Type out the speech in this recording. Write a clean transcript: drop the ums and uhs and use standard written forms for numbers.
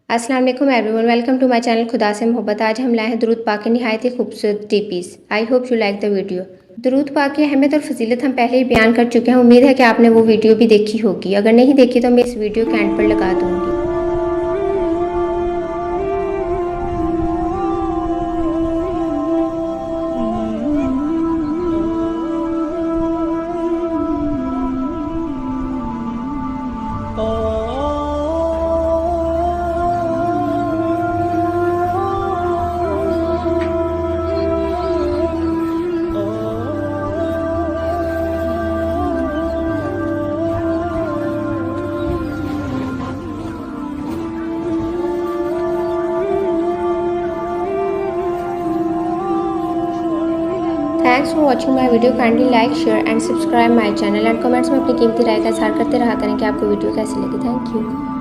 अस्सलाम वालेकुम everyone, welcome to my channel खुदा से मोहब्बत। आज हम लाए हैं दुरूद पाक की निहायत ही खूबसूरत टीपीस। I hope you like the video. दुरूद पाक की अहमियत और फजीलत हम पहले ही बयान कर चुके हैं। उम्मीद है कि आपने वो वीडियो भी देखी होगी। अगर नहीं देखी तो मैं इस वीडियो के एंड पर लगा दूंगी। Thanks for watching my video. Kindly like, share and subscribe my channel and comments में अपनी कीमती राय का इजहार करते रहा करें कि आपको वीडियो कैसी लगी। Thank you.